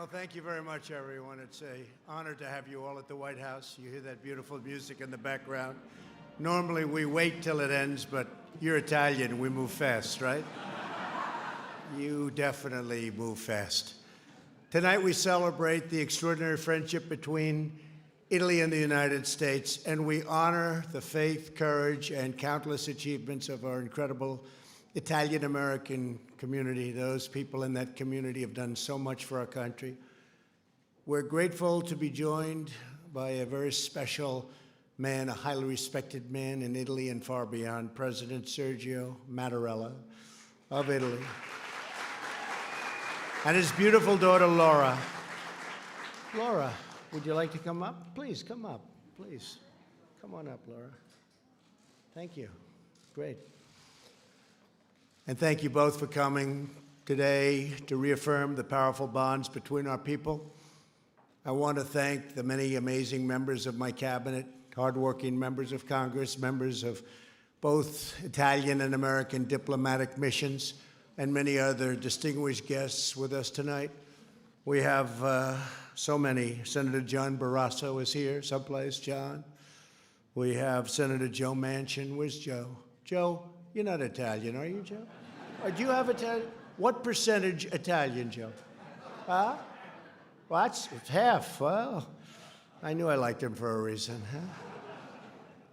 Well, thank you very much, everyone. It's an honor to have you all at the White House. You hear that beautiful music in the background. Normally, we wait till it ends, but you're Italian. We move fast, right? You definitely move fast. Tonight, we celebrate the extraordinary friendship between Italy and the United States, and we honor the faith, courage, and countless achievements of our incredible Italian-American community. Those people in that community have done so much for our country. We're grateful to be joined by a very special man, a highly respected man in Italy and far beyond, President Sergio Mattarella of Italy, and his beautiful daughter, Laura. Laura, would you like to come up? Please, come up, please. Come on up, Laura. Thank you. Great. And thank you both for coming today to reaffirm the powerful bonds between our people. I want to thank the many amazing members of my cabinet, hardworking members of Congress, members of both Italian and American diplomatic missions, and many other distinguished guests with us tonight. We have so many. Senator John Barrasso is here someplace. John. We have Senator Joe Manchin. Where's Joe? Joe, you're not Italian, are you, Joe? Do you have Italian? What percentage Italian, Joe? Huh? What? It's half. Well, I knew I liked him for a reason. Huh?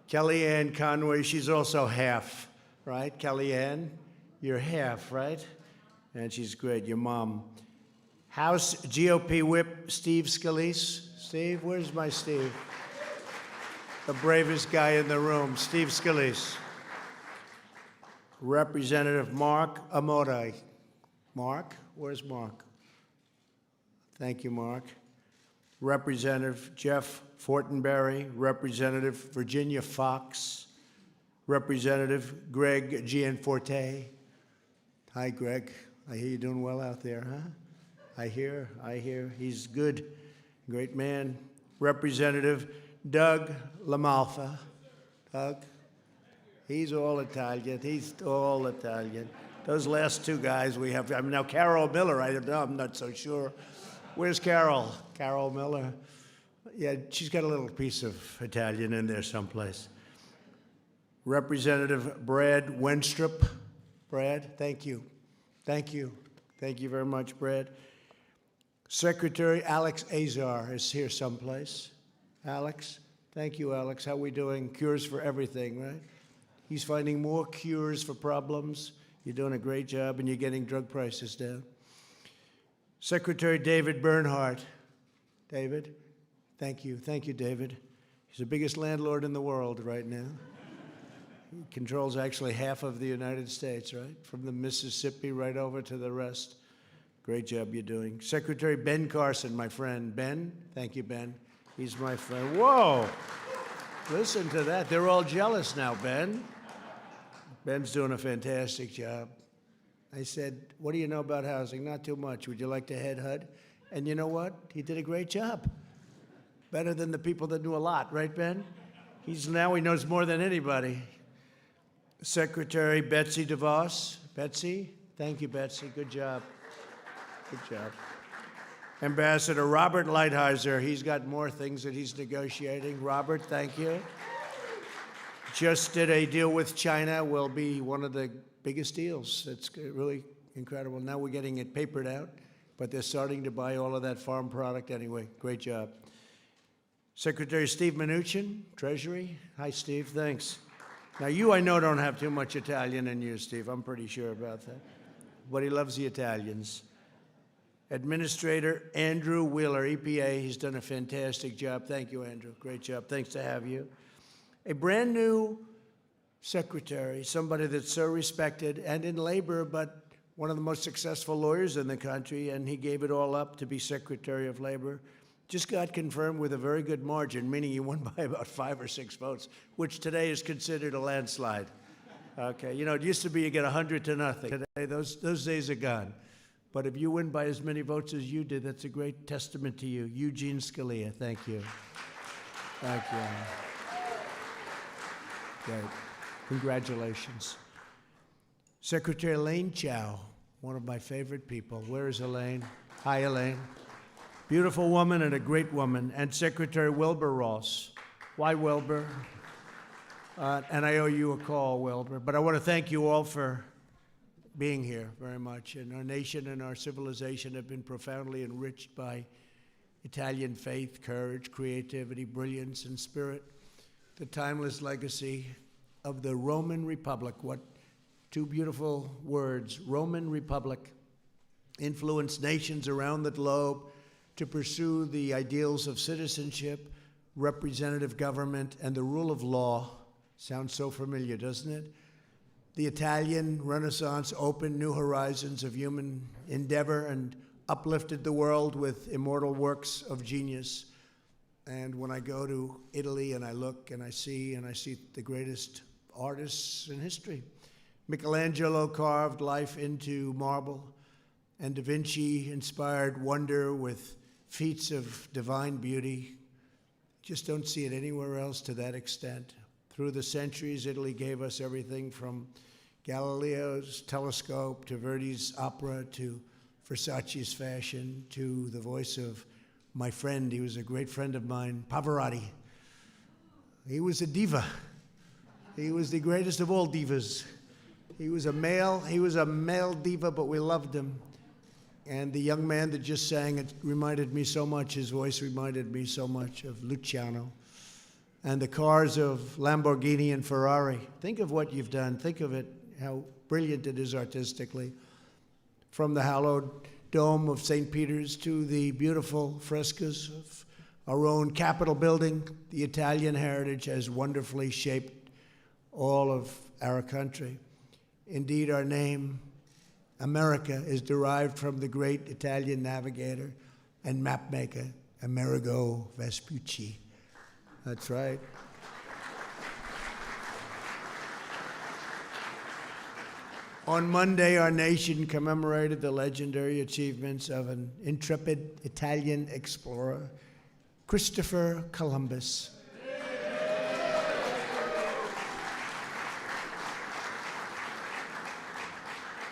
Kellyanne Conway, she's also half, right? Kellyanne, you're half, right? And she's great, your mom. House GOP Whip Steve Scalise. Steve, where's my Steve? The bravest guy in the room, Steve Scalise. Representative Mark Amore. Mark? Where's Mark? Thank you, Mark. Representative Jeff Fortenberry, Representative Virginia Fox, Representative Greg Gianforte. Hi, Greg. I hear you're doing well out there, huh? I hear. He's good. Great man. Representative Doug LaMalfa. Doug? He's all Italian. He's all Italian. Those last two guys we have. I mean, now Carol Miller, I'm not so sure. Where's Carol? Carol Miller. Yeah, she's got a little piece of Italian in there someplace. Representative Brad Wenstrup. Brad, thank you. Thank you. Thank you very much, Brad. Secretary Alex Azar is here someplace. Alex, thank you, Alex. How are we doing? Cures for everything, right? He's finding more cures for problems. You're doing a great job, and you're getting drug prices down. Secretary David Bernhardt. David, thank you. Thank you, David. He's the biggest landlord in the world right now. He controls actually half of the United States, right? From the Mississippi right over to the rest. Great job you're doing. Secretary Ben Carson, my friend. Ben, thank you, Ben. He's my friend. Whoa! Listen to that. They're all jealous now, Ben. Ben's doing a fantastic job. I said, what do you know about housing? Not too much. Would you like to head HUD? And you know what? He did a great job. Better than the people that knew a lot, right, Ben? Now he knows more than anybody. Secretary Betsy DeVos. Betsy? Thank you, Betsy. Good job. Good job. Ambassador Robert Lighthizer. He's got more things that he's negotiating. Robert, thank you. Just did a deal with China. Will be one of the biggest deals. It's really incredible. Now we're getting it papered out, but they're starting to buy all of that farm product anyway. Great job. Secretary Steve Mnuchin, Treasury. Hi, Steve. Thanks. Now, you, I know, don't have too much Italian in you, Steve. I'm pretty sure about that. But he loves the Italians. Administrator Andrew Wheeler, EPA. He's done a fantastic job. Thank you, Andrew. Great job. Thanks to have you. A brand new secretary, somebody that's so respected and in labor, but one of the most successful lawyers in the country, and he gave it all up to be Secretary of Labor. Just got confirmed with a very good margin, meaning he won by about 5 or 6 votes, which today is considered a landslide. Okay, you know, it used to be you get 100 to nothing. Today, those days are gone. But if you win by as many votes as you did, that's a great testament to you. Eugene Scalia, thank you. Thank you. Great. Congratulations. Secretary Elaine Chao, one of my favorite people. Where is Elaine? Hi, Elaine. Beautiful woman and a great woman, and Secretary Wilbur Ross. Why Wilbur? And I owe you a call, Wilbur. But I want to thank you all for being here very much. And our nation and our civilization have been profoundly enriched by Italian faith, courage, creativity, brilliance, and spirit. The timeless legacy of the Roman Republic. What two beautiful words. Roman Republic influenced nations around the globe to pursue the ideals of citizenship, representative government, and the rule of law. Sounds so familiar, doesn't it? The Italian Renaissance opened new horizons of human endeavor and uplifted the world with immortal works of genius. And when I go to Italy and I look and I see the greatest artists in history. Michelangelo carved life into marble, and Da Vinci inspired wonder with feats of divine beauty. Just don't see it anywhere else to that extent. Through the centuries, Italy gave us everything from Galileo's telescope to Verdi's opera to Versace's fashion to the voice of my friend. He was a great friend of mine, Pavarotti. He was a diva. He was the greatest of all divas. He was a male diva, but we loved him. And the young man that just sang, it reminded me so much, his voice reminded me so much of Luciano. And the cars of Lamborghini and Ferrari. Think of what you've done. Think of it, how brilliant it is artistically. From the hallowed dome of St. Peter's to the beautiful frescoes of our own Capitol building, the Italian heritage has wonderfully shaped all of our country. Indeed, our name, America, is derived from the great Italian navigator and mapmaker, Amerigo Vespucci. That's right. On Monday, our nation commemorated the legendary achievements of an intrepid Italian explorer, Christopher Columbus.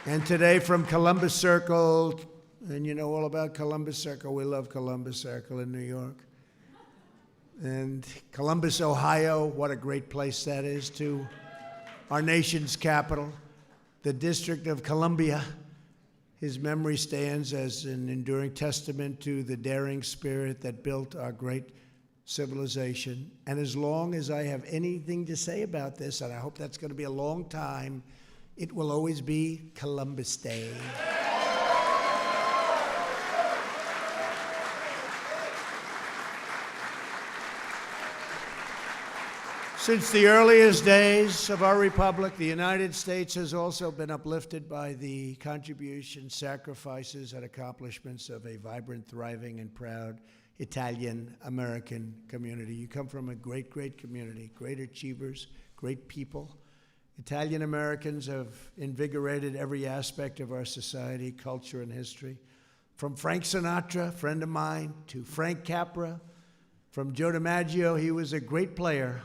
And today from Columbus Circle, and you know all about Columbus Circle, we love Columbus Circle in New York. And Columbus, Ohio, what a great place that is, to our nation's capital, the District of Columbia. His memory stands as an enduring testament to the daring spirit that built our great civilization. And as long as I have anything to say about this, and I hope that's going to be a long time, it will always be Columbus Day. Since the earliest days of our republic, the United States has also been uplifted by the contributions, sacrifices, and accomplishments of a vibrant, thriving, and proud Italian-American community. You come from a great, great community, great achievers, great people. Italian-Americans have invigorated every aspect of our society, culture, and history. From Frank Sinatra, friend of mine, to Frank Capra. From Joe DiMaggio, he was a great player,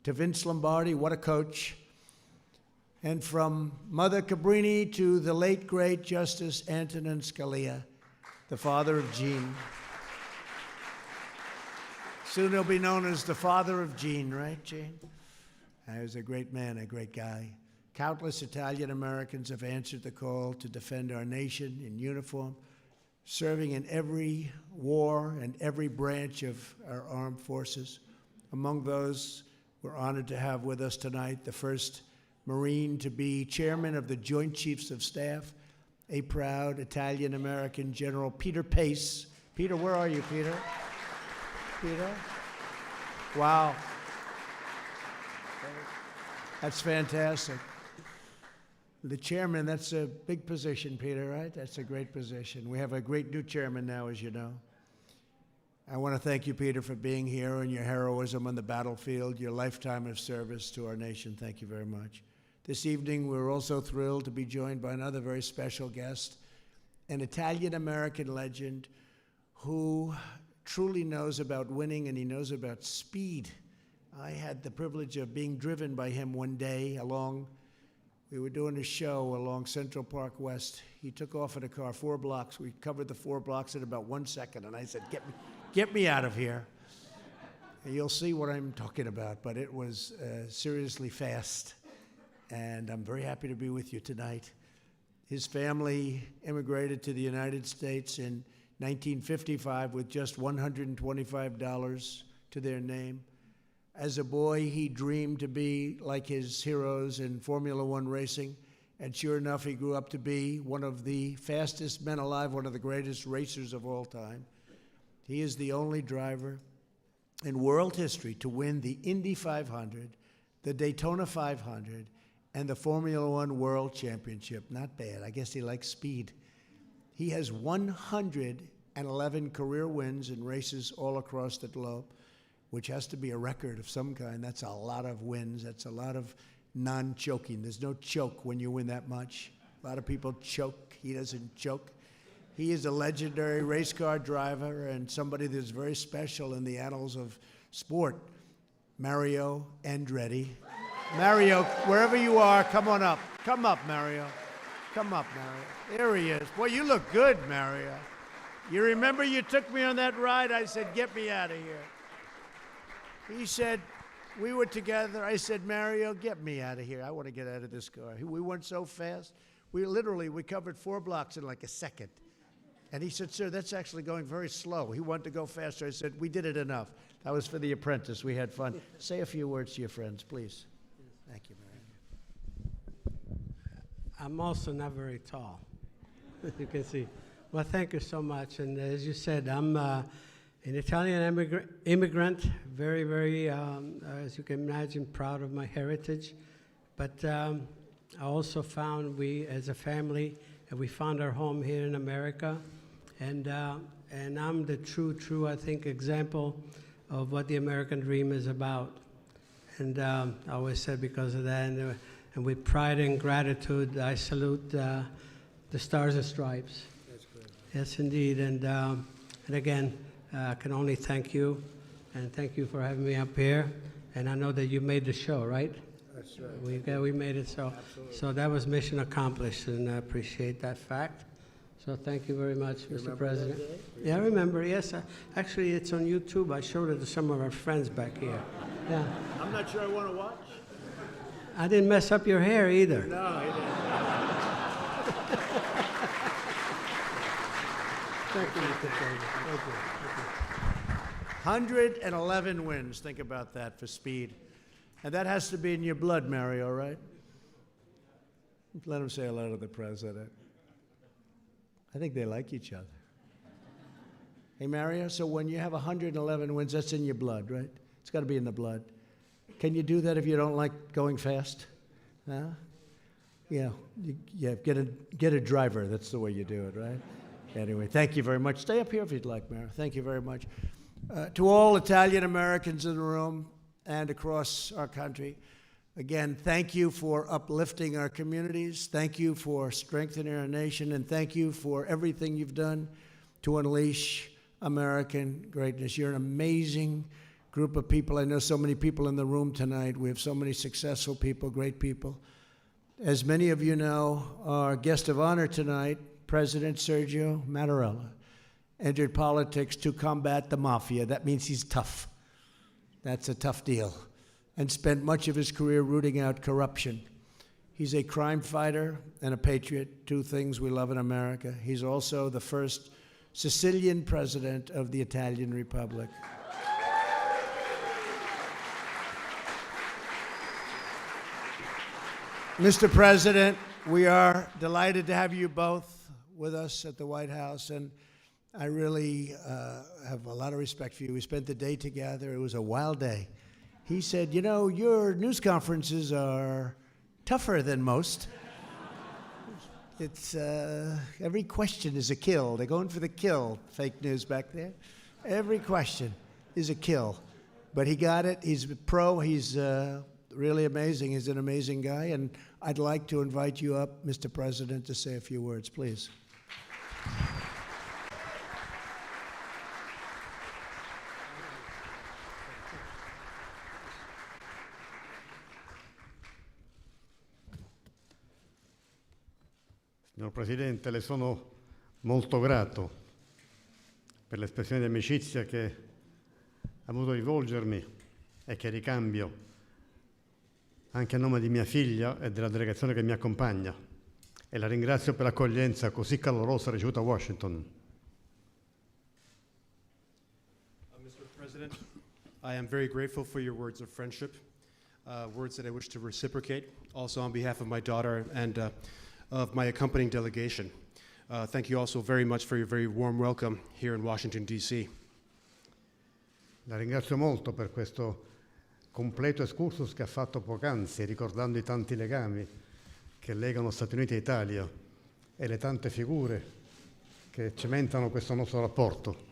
to Vince Lombardi, what a coach. And from Mother Cabrini to the late, great Justice Antonin Scalia, the father of Gene. Soon he'll be known as the father of Gene, right, Gene? He was a great man, a great guy. Countless Italian Americans have answered the call to defend our nation in uniform, serving in every war and every branch of our armed forces. Among those, we're honored to have with us tonight the first Marine to be chairman of the Joint Chiefs of Staff, a proud Italian-American General Peter Pace. Peter, where are you, Peter? Peter? Wow. That's fantastic. The chairman, that's a big position, Peter, right? That's a great position. We have a great new chairman now, as you know. I want to thank you, Peter, for being here and your heroism on the battlefield, your lifetime of service to our nation. Thank you very much. This evening, we're also thrilled to be joined by another very special guest, an Italian-American legend who truly knows about winning and he knows about speed. I had the privilege of being driven by him one day along We were doing a show along Central Park West. He took off in a car 4 blocks. We covered the 4 blocks in about 1 second, and I said, get me out of here. And you'll see what I'm talking about, but it was seriously fast, and I'm very happy to be with you tonight. His family immigrated to the United States in 1955 with just $125 to their name. As a boy, he dreamed to be like his heroes in Formula One racing, and sure enough, he grew up to be one of the fastest men alive, one of the greatest racers of all time. He is the only driver in world history to win the Indy 500, the Daytona 500, and the Formula One World Championship. Not bad. I guess he likes speed. He has 111 career wins in races all across the globe, which has to be a record of some kind. That's a lot of wins. That's a lot of non-choking. There's no choke when you win that much. A lot of people choke. He doesn't choke. He is a legendary race car driver and somebody that's very special in the annals of sport. Mario Andretti. Mario, wherever you are, come on up. Come up, Mario. Come up, Mario. There he is. Boy, you look good, Mario. You remember you took me on that ride? I said, get me out of here. He said, we were together. I said, Mario, get me out of here. I want to get out of this car. We went so fast. We covered 4 blocks in like a second. And he said, sir, that's actually going very slow. He wanted to go faster. I said, we did it enough. That was for The Apprentice. We had fun. Say a few words to your friends, please. Thank you, Mario. I'm also not very tall, as you can see. Well, thank you so much. And as you said, I'm an Italian immigrant, very, very, as you can imagine, proud of my heritage. But I also found we, as a family, we found our home here in America. And I'm the true, I think, example of what the American dream is about. And I always said because of that, and with pride and gratitude, I salute the Stars and Stripes. That's great. Yes, indeed. And again, I can only thank you, and thank you for having me up here. And I know that you made the show, right? That's right. We made it, so Absolutely. So that was mission accomplished, and I appreciate that fact. So thank you very much, Mr. President. Yeah, I remember. Yes, actually, it's on YouTube. I showed it to some of our friends back here. Yeah. I'm not sure I want to watch. I didn't mess up your hair either. No, I didn't. Thank you, Mr. President. Thank you. 111 wins. Think about that for speed. And that has to be in your blood, Mario, right? Let him say hello to the president. I think they like each other. Hey, Mario, so when you have 111 wins, that's in your blood, right? It's got to be in the blood. Can you do that if you don't like going fast? Huh? Yeah, get a driver. That's the way you do it, right? Anyway, thank you very much. Stay up here if you'd like, Mario. Thank you very much. To all Italian Americans in the room and across our country, again, thank you for uplifting our communities. Thank you for strengthening our nation. And thank you for everything you've done to unleash American greatness. You're an amazing group of people. I know so many people in the room tonight. We have so many successful people, great people. As many of you know, our guest of honor tonight, President Sergio Mattarella, entered politics to combat the mafia. That means he's tough. That's a tough deal. And spent much of his career rooting out corruption. He's a crime fighter and a patriot, 2 things we love in America. He's also the first Sicilian president of the Italian Republic. Mr. President, we are delighted to have you both with us at the White House, and I really have a lot of respect for you. We spent the day together. It was a wild day. He said, you know, your news conferences are tougher than most. It's every question is a kill. They're going for the kill, fake news back there. Every question is a kill. But he got it. He's a pro. He's really amazing. He's an amazing guy. And I'd like to invite you up, Mr. President, to say a few words, please. Signor Presidente, le sono molto grato per l'espressione di amicizia che ha voluto rivolgermi e che ricambio anche a nome di mia figlia e della delegazione che mi accompagna, e la ringrazio per l'accoglienza così calorosa ricevuta a Washington. Mr. President, I am very grateful for your words of friendship, words that I wish to reciprocate, also on behalf of my daughter and of my accompanying delegation. Thank you also very much for your very warm welcome here in Washington, D.C. La ringrazio molto per questo completo excursus che ha fatto poc'anzi, ricordando i tanti legami che legano Stati Uniti e Italia e le tante figure che cementano questo nostro rapporto.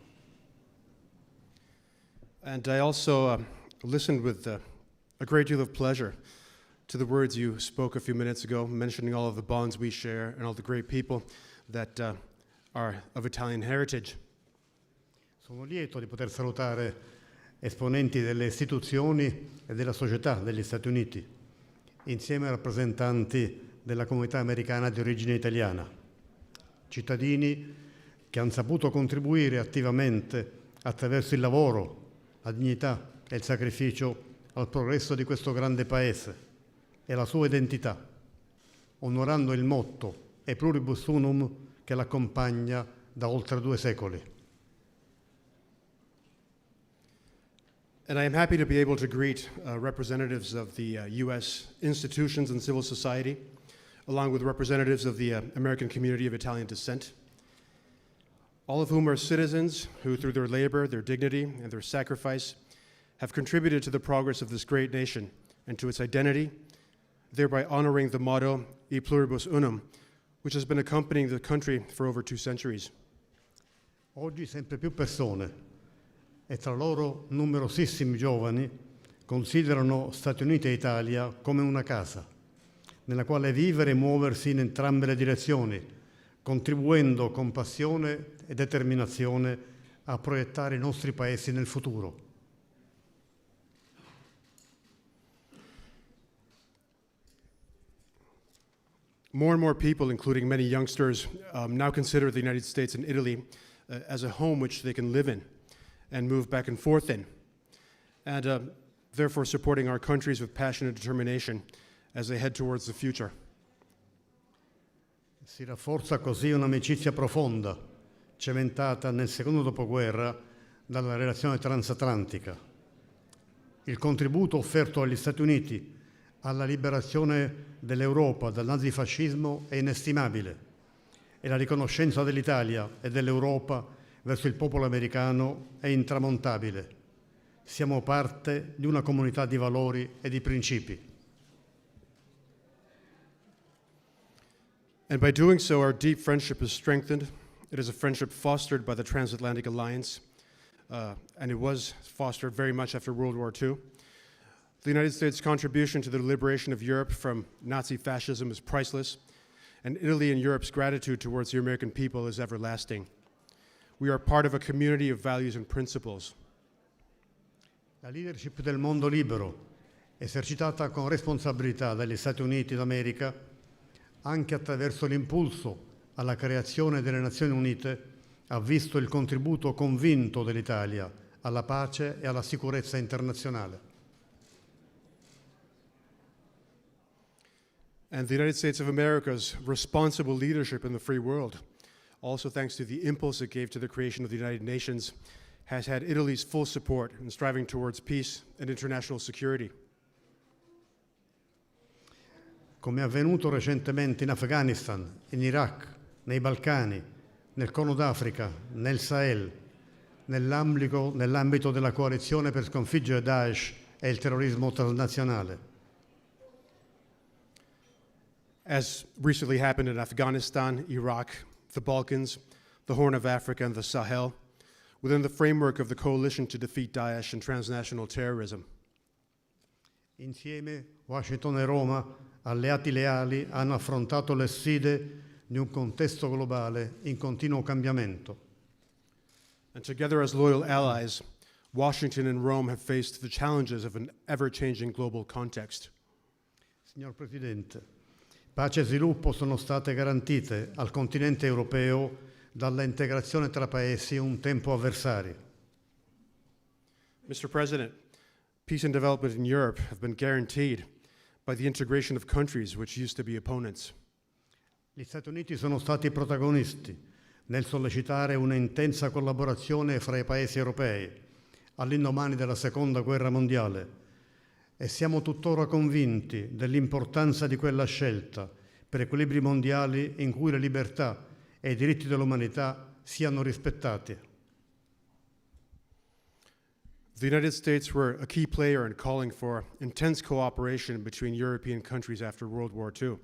And I also listened with a great deal of pleasure to the words you spoke a few minutes ago, mentioning all of the bonds we share and all the great people that are of Italian heritage. Sono lieto di poter salutare esponenti delle istituzioni e della società degli Stati Uniti, insieme a rappresentanti della comunità americana di origine italiana, cittadini che hanno saputo contribuire attivamente attraverso il lavoro, la dignità e il sacrificio al progresso di questo grande paese e la sua identità, onorando il motto E pluribus unum che l'accompagna da oltre 2 secoli. And I am happy to be able to greet representatives of the U.S. institutions and civil society, along with representatives of the American community of Italian descent, all of whom are citizens who, through their labor, their dignity, and their sacrifice, have contributed to the progress of this great nation and to its identity, thereby honoring the motto E pluribus unum, which has been accompanying the country for over 2 centuries. Oggi sempre più persone, e tra loro numerosissimi giovani, considerano Stati Uniti e Italia come una casa, nella quale vivere e muoversi in entrambe le direzioni, contribuendo con passione e determinazione a proiettare i nostri paesi nel futuro. More and more people, including many youngsters, now consider the United States and Italy as a home which they can live in and move back and forth in, and therefore supporting our countries with passion and determination as they head towards the future. Si rafforza così un'amicizia profonda, cementata nel secondo dopoguerra dalla relazione transatlantica. Il contributo offerto agli Stati Uniti alla liberazione dell'Europa dal nazifascismo è inestimabile e la riconoscenza dell'Italia e dell'Europa verso il popolo americano è intramontabile. Siamo parte di una comunità di valori e di principi. And by doing so, our deep friendship is strengthened. It is a friendship fostered by the Transatlantic Alliance, and it was fostered very much after World War II. The United States' contribution to the liberation of Europe from Nazi fascism is priceless, and Italy and Europe's gratitude towards the American people is everlasting. We are part of a community of values and principles. La leadership del mondo libero, esercitata con responsabilità dagli Stati Uniti d'America, anche attraverso l'impulso alla creazione delle Nazioni Unite, ha visto il contributo convinto dell'Italia alla pace e alla sicurezza internazionale. And the United States of America's responsible leadership in the free world, also thanks to the impulse it gave to the creation of the United Nations, has had Italy's full support in striving towards peace and international security. Come è avvenuto recentemente in Afghanistan, in Iraq, nei Balcani, nel Corno d'Africa, nel Sahel, nell'ambito della coalizione per sconfiggere Daesh e il terrorismo transnazionale. As recently happened in Afghanistan, Iraq, the Balkans, the Horn of Africa, and the Sahel, within the framework of the coalition to defeat Daesh and transnational terrorism. Insieme, Washington e Roma, alleati leali, hanno affrontato le sfide di un contesto globale in continuo cambiamento. And together as loyal allies, Washington and Rome have faced the challenges of an ever-changing global context. Signor Presidente, Pace e sviluppo sono state garantite al continente europeo dalla integrazione tra paesi un tempo avversari. Mr. President, peace and development in Europe have been guaranteed by the integration of countries which used to be opponents. Gli Stati Uniti sono stati protagonisti nel sollecitare un'intensa collaborazione fra i paesi europei all'indomani della Seconda Guerra Mondiale e siamo tuttora convinti dell'importanza di quella scelta per equilibri mondiali in cui le libertà e i diritti dell'umanità siano rispettati. The United States were a key player in calling for intense cooperation between European countries after World War II,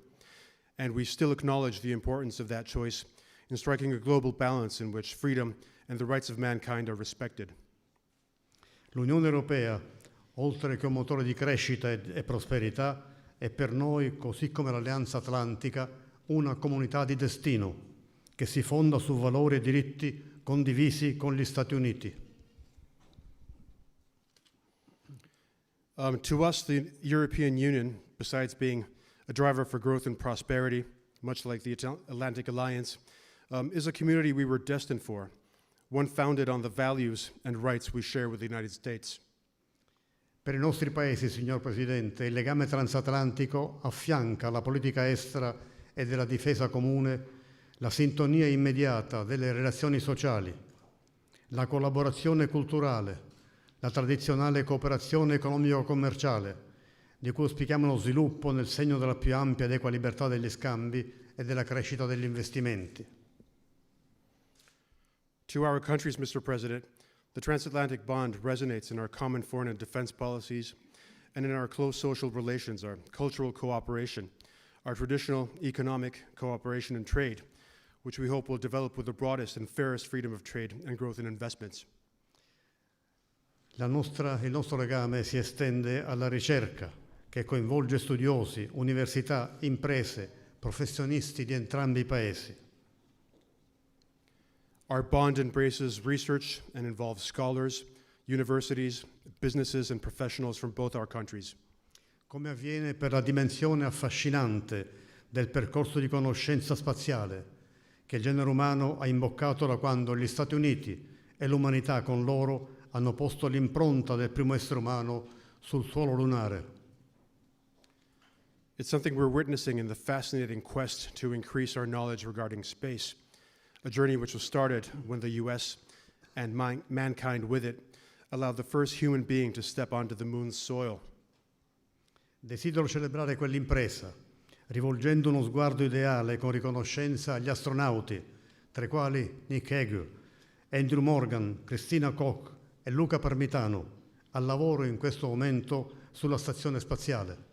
and we still acknowledge the importance of that choice in striking a global balance in which freedom and the rights of mankind are respected. L'Unione Europea, oltre che un motore di crescita e prosperità, è per noi, così come l'Alleanza Atlantica, una comunità di destino che si fonda su valori e diritti condivisi con gli Stati Uniti. To us, the European Union, besides being a driver for growth and prosperity, much like the Atlantic Alliance, is a community we were destined for, one founded on the values and rights we share with the United States. Per i nostri paesi, signor Presidente, il legame transatlantico affianca alla politica estera e della difesa comune la sintonia immediata delle relazioni sociali, la collaborazione culturale, la tradizionale cooperazione economico-commerciale, di cui auspichiamo lo sviluppo nel segno della più ampia ed equa libertà degli scambi e della crescita degli investimenti. To our countries, Mr. President, the transatlantic bond resonates in our common foreign and defense policies and in our close social relations, our cultural cooperation, our traditional economic cooperation and trade, which we hope will develop with the broadest and fairest freedom of trade and growth in investments. Il nostro legame si estende alla ricerca, che coinvolge studiosi, università, imprese, professionisti di entrambi i paesi. Our bond embraces research and involves scholars, universities, businesses, and professionals from both our countries. Come avviene per la dimensione affascinante del percorso di conoscenza spaziale che il genere umano ha imboccato da quando gli Stati Uniti e l'umanità con loro hanno posto l'impronta del primo essere umano sul suolo lunare. It's something we're witnessing in the fascinating quest to increase our knowledge regarding space, a journey which was started when the US and mankind with it allowed the first human being to step onto the moon's soil. Desidero celebrare quell'impresa, rivolgendo uno sguardo ideale con riconoscenza agli astronauti, tra i quali Nick Hague, Andrew Morgan, Christina Koch e Luca Parmitano, al lavoro in questo momento sulla stazione spaziale.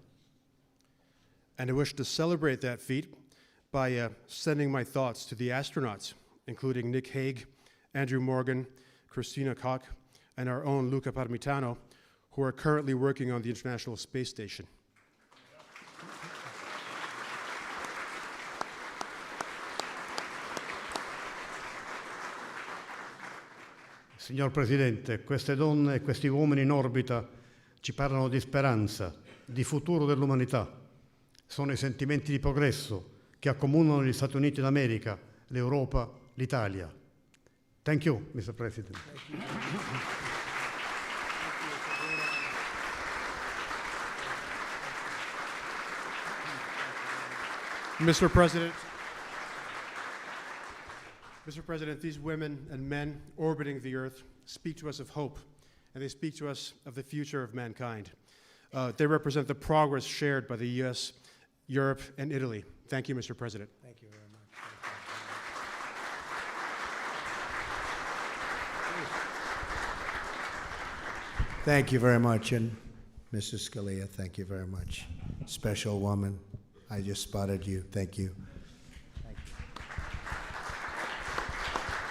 And I wish to celebrate that feat by sending my thoughts to the astronauts, including Nick Hague, Andrew Morgan, Christina Koch, and our own Luca Parmitano, who are currently working on the International Space Station. Signor Presidente, queste donne e questi uomini in orbita ci parlano di speranza, di futuro dell'umanità. Sono i sentimenti di progresso che accomunano gli Stati Uniti d'America, l'Europa, l'Italia. Thank you, Mr. President. Mr. President, these women and men orbiting the Earth speak to us of hope, and they speak to us of the future of mankind. They represent the progress shared by the U.S., Europe, and Italy. Thank you, Mr. President. Thank you very much. Thank you very much. And Mrs. Scalia, thank you very much. Special woman, I just spotted you. Thank you.